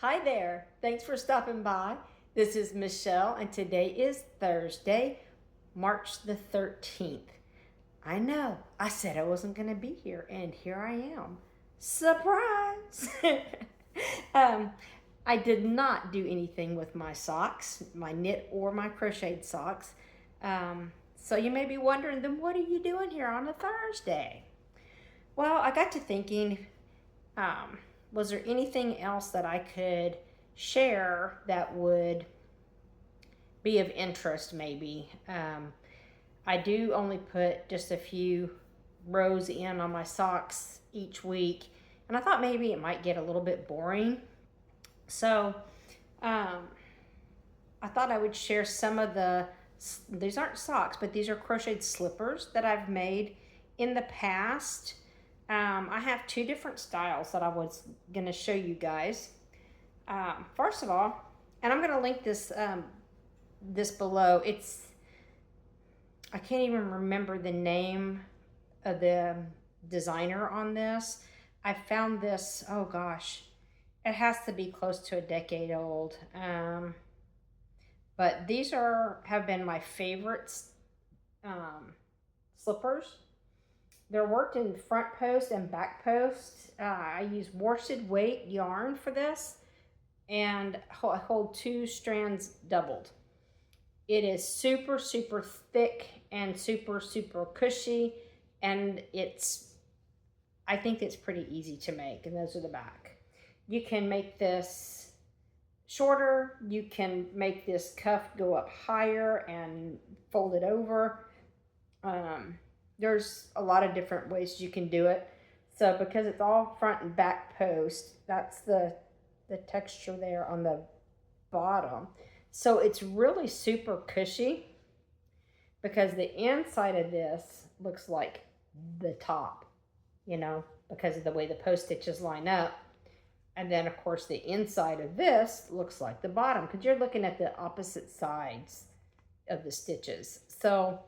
Hi there. Thanks for stopping by. This is Michelle, and today is Thursday, March the 13th. I know, I said I wasn't going to be here, and here I am. Surprise! um, I did not do anything with my socks, my knit or my crocheted socks. So you may be wondering, then what are you doing here on a Thursday? Well, I got to thinking, um, was there anything else that I could share that would be of interest maybe? I do only put just a few rows in on my socks each week, and I thought maybe it might get a little bit boring. So um, I thought I would share some of these aren't socks, but these are crocheted slippers that I've made in the past. I have two different styles that I was going to show you guys. First of all, and I'm going to link this below. I can't even remember the name of the designer on this. I found this, oh gosh, it has to be close to a decade old. But these have been my favorites slippers. They're worked in front post and back post. I use worsted weight yarn for this, and I hold two strands doubled. It is super, super thick and super, super cushy, and I think it's pretty easy to make, and those are the back. You can make this shorter. You can make this cuff go up higher and fold it over. There's a lot of different ways you can do it. So because it's all front and back post, that's the texture there on the bottom. So it's really super cushy because the inside of this looks like the top, because of the way the post stitches line up. And then of course the inside of this looks like the bottom because you're looking at the opposite sides of the stitches. So,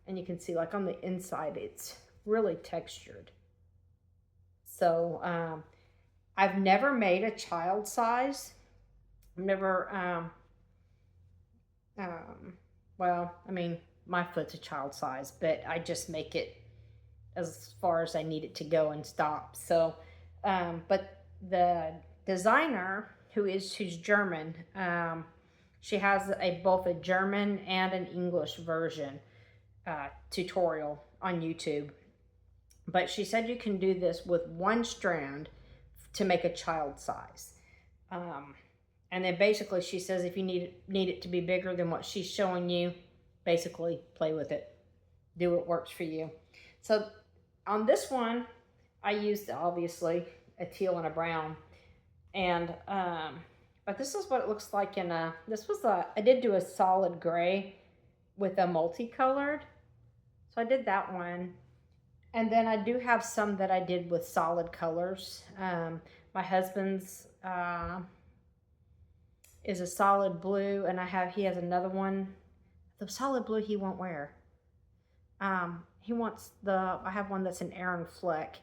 and you can see like on the inside, it's really textured. So I've never made a child size. I've never, well, I mean, my foot's a child size, but I just make it as far as I need it to go and stop. So, but the designer who's German, she has both a German and an English version tutorial on YouTube. But she said you can do this with one strand to make a child size. And then basically she says if you need it to be bigger than what she's showing you, basically play with it. Do what works for you. So on this one, I used obviously a teal and a brown. And but this is what it looks like I did do a solid gray with a multicolored. So I did that one. And then I do have some that I did with solid colors. My husband's is a solid blue, and he has another one. The solid blue he won't wear. He wants I have one that's an Aran Fleck,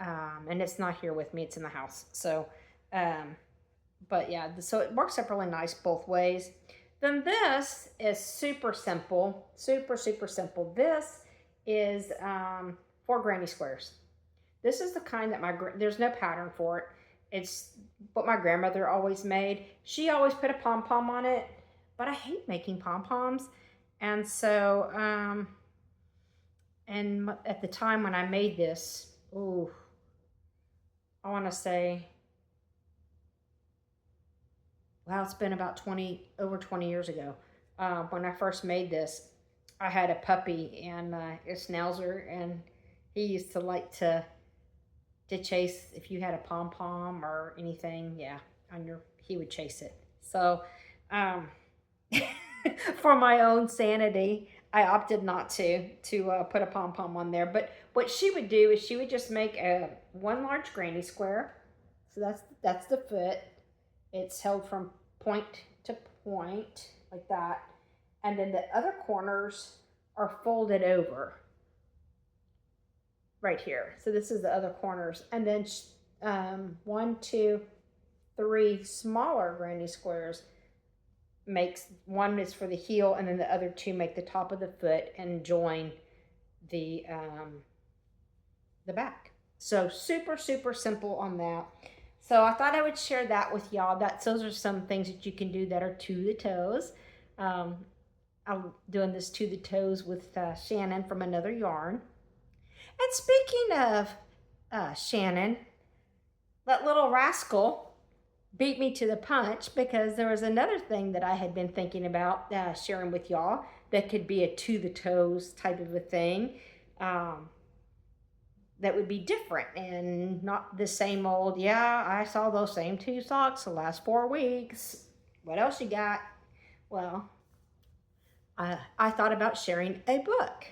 and it's not here with me. It's in the house. So, but yeah, so it works up really nice both ways. Then this is super simple, super, super simple. This is 4 granny squares. This is the kind that there's no pattern for it. It's what my grandmother always made. She always put a pom-pom on it, but I hate making pom-poms. And so, and at the time when I made this, I want to say, wow, it's been about over 20 years ago. When I first made this, I had a puppy and a schnauzer, and he used to like to chase if you had a pom-pom or anything, he would chase it. So for my own sanity, I opted not to put a pom-pom on there. But what she would do is she would just make one large granny square. So that's the foot. It's held from point to point like that. And then the other corners are folded over right here. So this is the other corners. And then 1, 2, 3 smaller granny squares makes, one is for the heel, and then the other 2 make the top of the foot and join the back. So super, super simple on that. So I thought I would share that with y'all. Those are some things that you can do that are to the toes. I'm doing this to the toes with Shannon from Another Yarn. And speaking of Shannon, that little rascal beat me to the punch, because there was another thing that I had been thinking about sharing with y'all that could be a to the toes type of a thing. That would be different and not the same old, yeah, I saw those same 2 socks the last 4 weeks. What else you got? Well, I thought about sharing a book.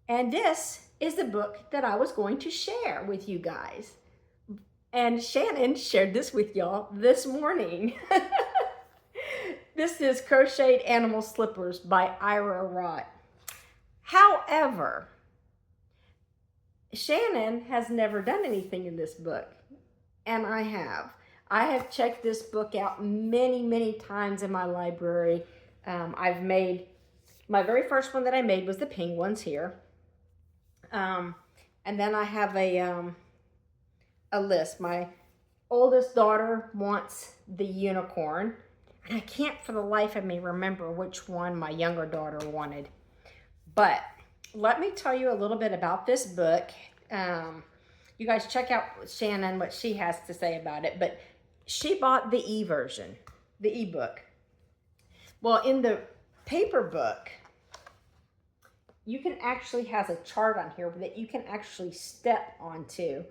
And this is the book that I was going to share with you guys. And Shannon shared this with y'all this morning. This is Crochet Animal Slippers by Ira Rott. However, Shannon has never done anything in this book, and I have. I have checked this book out many, many times in my library. I've made, my very first one that I made was the penguins here. And then I have a list. My oldest daughter wants the unicorn, and I can't for the life of me remember which one my younger daughter wanted. But let me tell you a little bit about this book. You guys check out Shannon, what she has to say about it. But she bought the e-version, the e-book. Well, in the paper book, you can actually has a chart on here that you can actually step onto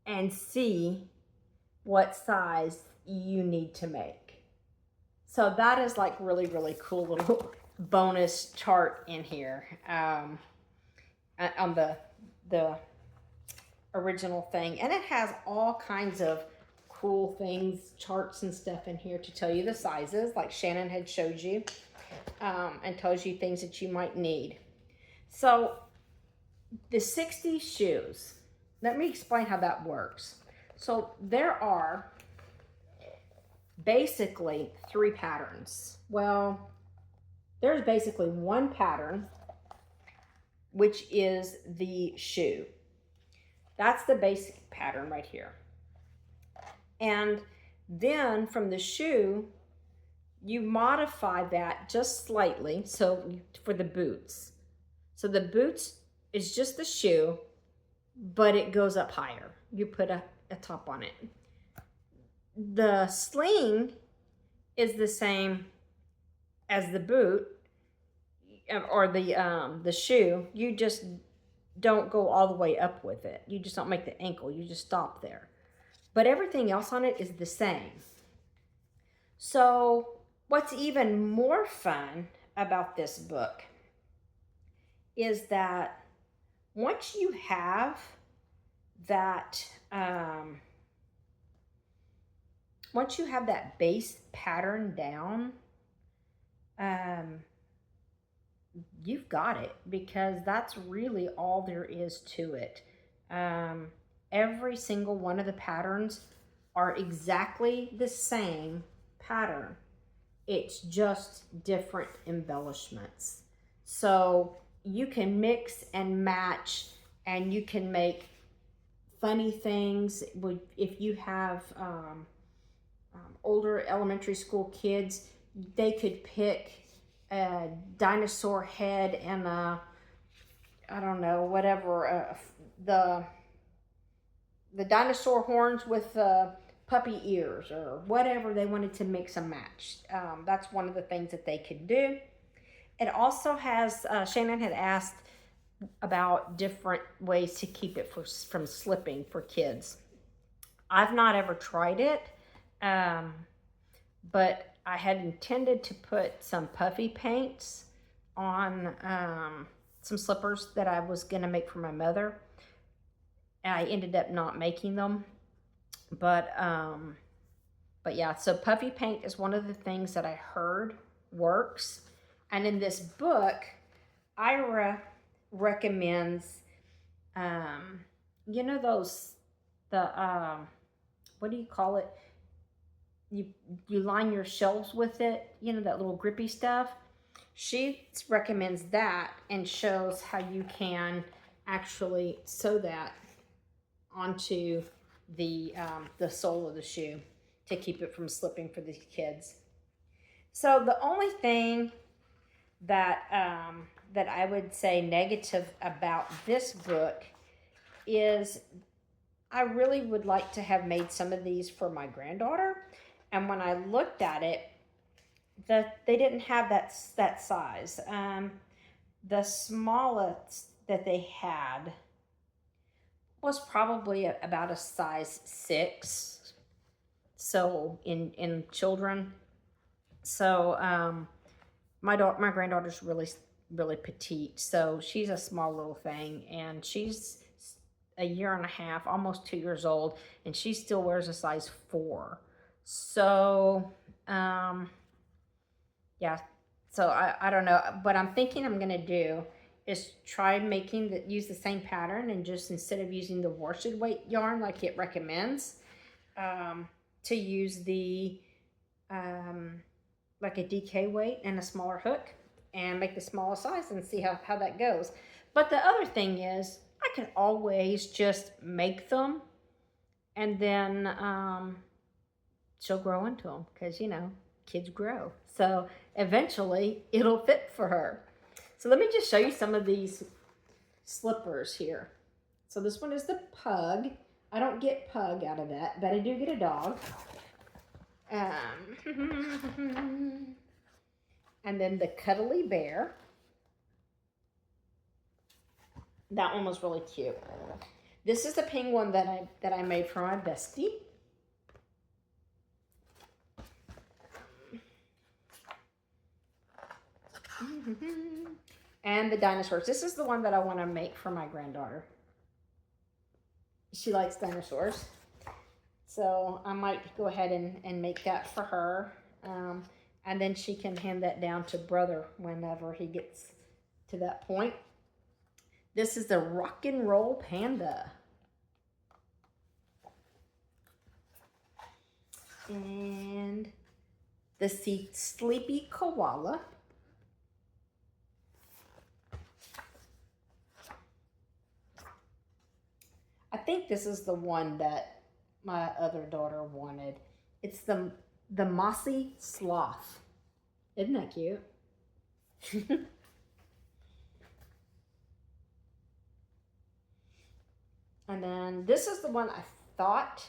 and see what size you need to make. So that is like really, really cool little bonus chart in here on the original thing. And it has all kinds of cool things, charts and stuff in here to tell you the sizes, like Shannon had showed you, and tells you things that you might need. So the 60 shoes, let me explain how that works. So there are basically 3 patterns. Well, there's basically 1 pattern, which is the shoe. That's the basic pattern right here. And then from the shoe, you modify that just slightly. So for the boots. So the boots is just the shoe, but it goes up higher. You put a top on it. The sling is the same as the boot or the shoe. You just don't go all the way up with it. You just don't make the ankle. You just stop there. But everything else on it is the same. So what's even more fun about this book is that once you have that base pattern down, you've got it, because that's really all there is to it. Every single one of the patterns are exactly the same pattern. It's just different embellishments. So you can mix and match, and you can make funny things. If you have older elementary school kids, they could pick a dinosaur head and I don't know, whatever, the dinosaur horns with puppy ears, or whatever they wanted to mix and match. That's one of the things that they could do. It also has, Shannon had asked about different ways to keep it from slipping for kids. I've not ever tried it, but I had intended to put some puffy paints on some slippers that I was going to make for my mother. I ended up not making them, but yeah, so puffy paint is one of the things that I heard works. And in this book, Ira recommends, you know, the what do you call it? You line your shelves with it, you know, that little grippy stuff. She recommends that and shows how you can actually sew that onto the sole of the shoe to keep it from slipping for the kids. So the only thing that that I would say negative about this book is I really would like to have made some of these for my granddaughter, and when I looked at it, they didn't have that size. The smallest that they had was probably about a size 6. So in children. So my granddaughter's really petite, so she's a small little thing, and she's a year and a half, almost 2 years old, and she still wears a size 4. So yeah, so I don't know. What I'm thinking I'm gonna do is try use the same pattern, and just instead of using the worsted weight yarn like it recommends, to use the like a DK weight and a smaller hook, and make the smallest size and see how that goes. But the other thing is, I can always just make them, and then she'll grow into them, because, you know, kids grow. So eventually it'll fit for her. So let me just show you some of these slippers here. So this one is the pug. I don't get pug out of that, but I do get a dog. And then the cuddly bear. That one was really cute. This is the penguin that I made for my bestie. And the dinosaurs. This is the one that I want to make for my granddaughter. She likes dinosaurs. So I might go ahead and make that for her. And then she can hand that down to brother whenever he gets to that point. This is the rock and roll panda. And the sleepy koala. I think this is the one that my other daughter wanted. It's the mossy sloth. Isn't that cute? And then this is the one I thought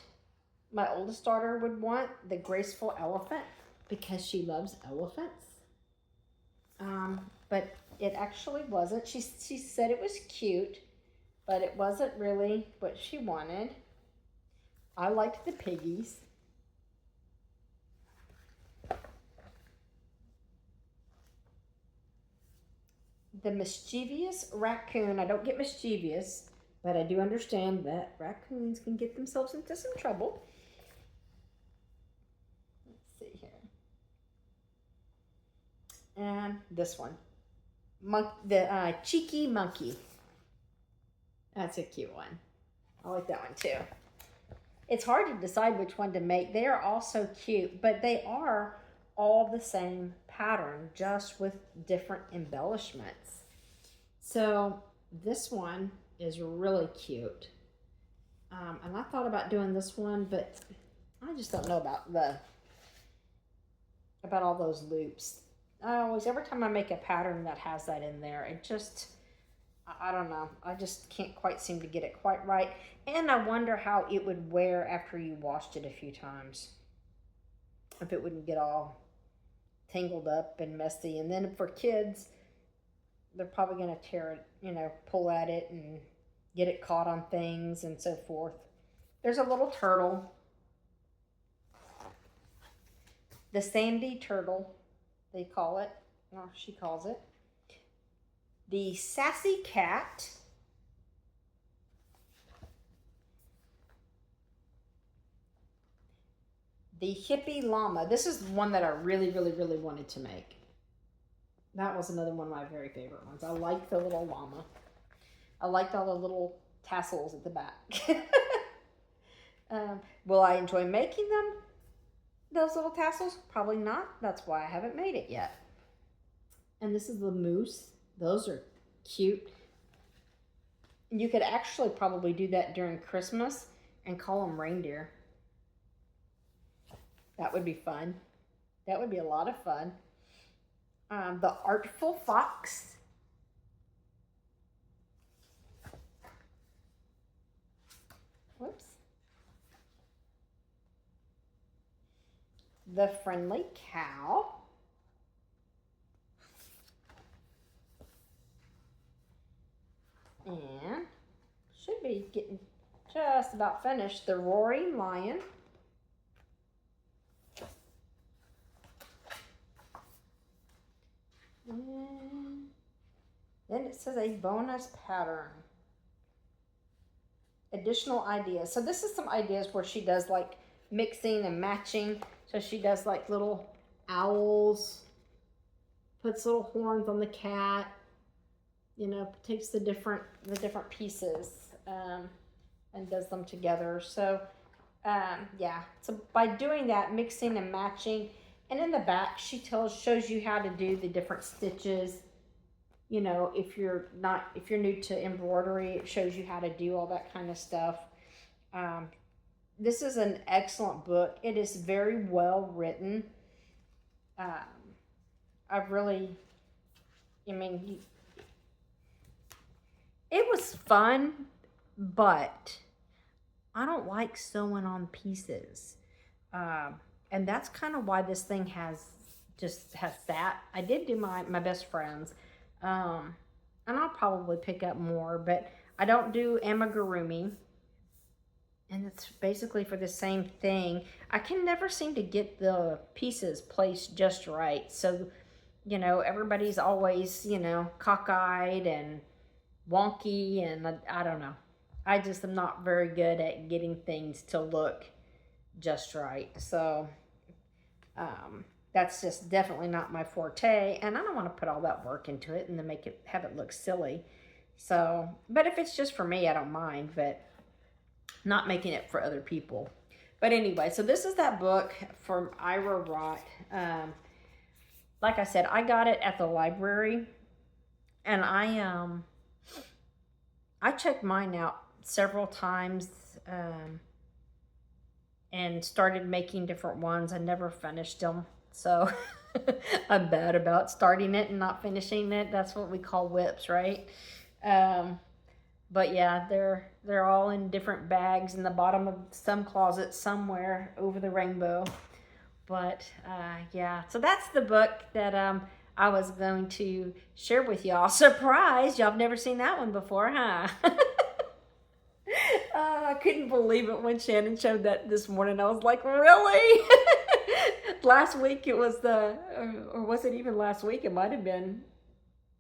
my oldest daughter would want, the graceful elephant, because she loves elephants. But it actually wasn't. She said it was cute, but it wasn't really what she wanted. I liked the piggies. The mischievous raccoon. I don't get mischievous, but I do understand that raccoons can get themselves into some trouble. Let's see here. And this one. The cheeky monkey. That's a cute one. I like that one too. It's hard to decide which one to make. They are all so cute, but they are all the same pattern, just with different embellishments. So this one is really cute. And I thought about doing this one, but I just don't know about all those loops. Every time I make a pattern that has that in there, it just, I don't know. I just can't quite seem to get it quite right. And I wonder how it would wear after you washed it a few times. If it wouldn't get all tangled up and messy. And then for kids, they're probably going to tear it, pull at it and get it caught on things and so forth. There's a little turtle. The sandy turtle, they call it. Or she calls it. The sassy cat. The hippie llama. This is one that I really, really, really wanted to make. That was another one of my very favorite ones. I like the little llama. I liked all the little tassels at the back. Will I enjoy making them, those little tassels? Probably not. That's why I haven't made it yet. And this is the moose. Those are cute. You could actually probably do that during Christmas and call them reindeer. That would be fun. That would be a lot of fun. The Artful Fox. Whoops. The Friendly Cow. And should be getting just about finished. The Roaring Lion. And then it says a bonus pattern. Additional ideas. So this is some ideas where she does like mixing and matching. So she does like little owls, puts little horns on the cat, you know, takes the different pieces and does them together. So yeah, so by doing that, mixing and matching, and in the back she shows you how to do the different stitches. You know, if you're new to embroidery, it shows you how to do all that kind of stuff. This is an excellent book. It is very well written. It was fun, but I don't like sewing on pieces. And that's kind of why this thing has sat. I did do my best friends. And I'll probably pick up more, but I don't do amigurumi. And it's basically for the same thing. I can never seem to get the pieces placed just right. So, you know, everybody's always, you know, cockeyed and wonky, and I don't know. I just am not very good at getting things to look just right. So, that's just definitely not my forte, and I don't want to put all that work into it and then have it look silly. So, but if it's just for me, I don't mind, but not making it for other people. But anyway, so this is that book from Ira Rott. Like I said, I got it at the library, and I checked mine out several times and started making different ones. I never finished them. So I'm bad about starting it and not finishing it. That's what we call whips, right? But yeah, they're all in different bags in the bottom of some closet somewhere over the rainbow. But yeah, so that's the book that I was going to share with y'all. Surprise! Y'all have never seen that one before, huh? I couldn't believe it when Shannon showed that this morning. I was like, really? Last week it was or was it even last week? It might have been.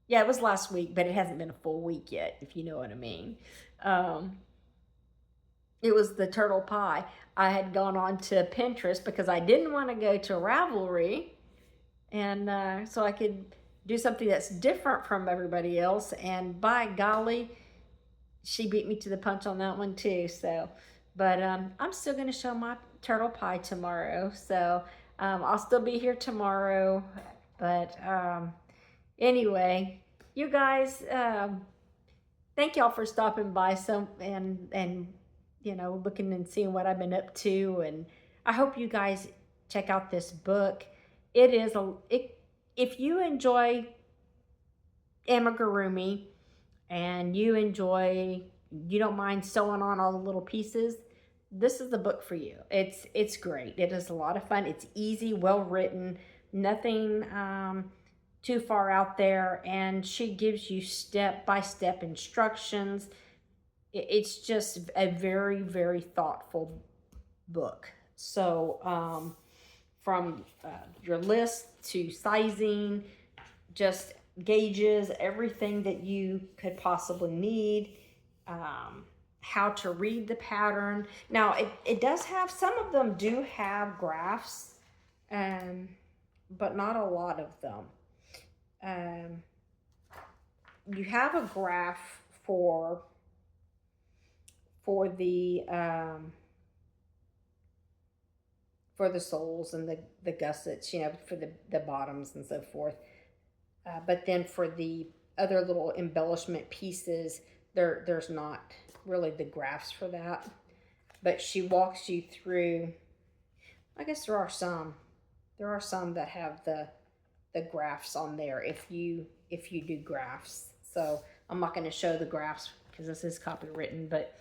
Yeah, it was last week, but it hasn't been a full week yet, if you know what I mean. It was the turtle pie. I had gone on to Pinterest because I didn't want to go to Ravelry, and so I could do something that's different from everybody else. And by golly, she beat me to the punch on that one too. So, but I'm still going to show my turtle pie tomorrow. So I'll still be here tomorrow. But anyway, you guys, thank y'all for stopping by and you know, looking and seeing what I've been up to. And I hope you guys check out this book. It is if you enjoy amigurumi and you don't mind sewing on all the little pieces, this is the book for you. It's great. It is a lot of fun. It's easy, well written, nothing too far out there, and she gives you step-by-step instructions. It's just a very, very thoughtful book. So from your list to sizing, just gauges, everything that you could possibly need, how to read the pattern. Now it does have, some of them do have graphs, but not a lot of them. You have a graph for the for the soles and the gussets, you know, for the bottoms and so forth. But then for the other little embellishment pieces, there's not really the graphs for that. But she walks you through, I guess there are some that have the graphs on there if you do graphs. So I'm not going to show the graphs because this is copywritten, but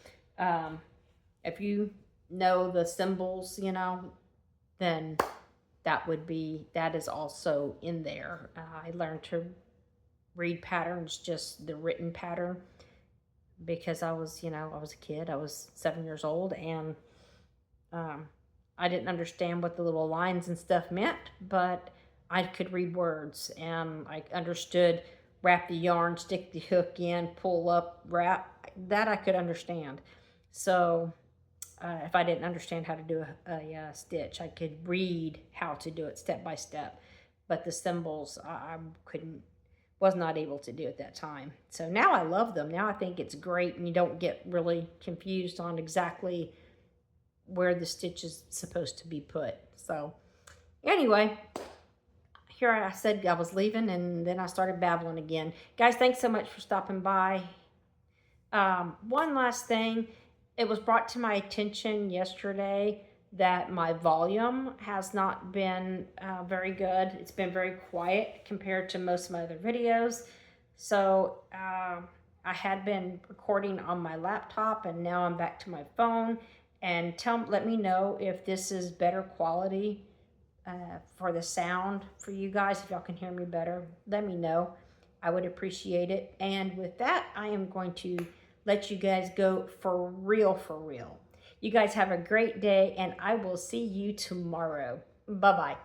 if you know the symbols, you know, then that is also in there. I learned to read patterns, just the written pattern, because I was a kid. I was 7 years old, and I didn't understand what the little lines and stuff meant, but I could read words, and I understood wrap the yarn, stick the hook in, pull up, wrap. That I could understand. So if I didn't understand how to do a stitch, I could read how to do it step by step. But the symbols, I was not able to do at that time. So now I love them. Now I think it's great, and you don't get really confused on exactly where the stitch is supposed to be put. So anyway, here I said I was leaving, and then I started babbling again. Guys, thanks so much for stopping by. One last thing. It was brought to my attention yesterday that my volume has not been very good. It's been very quiet compared to most of my other videos. So I had been recording on my laptop, and now I'm back to my phone. And let me know if this is better quality for the sound for you guys. If y'all can hear me better, let me know. I would appreciate it. And with that, I am going to let you guys go for real, for real. You guys have a great day, and I will see you tomorrow. Bye-bye.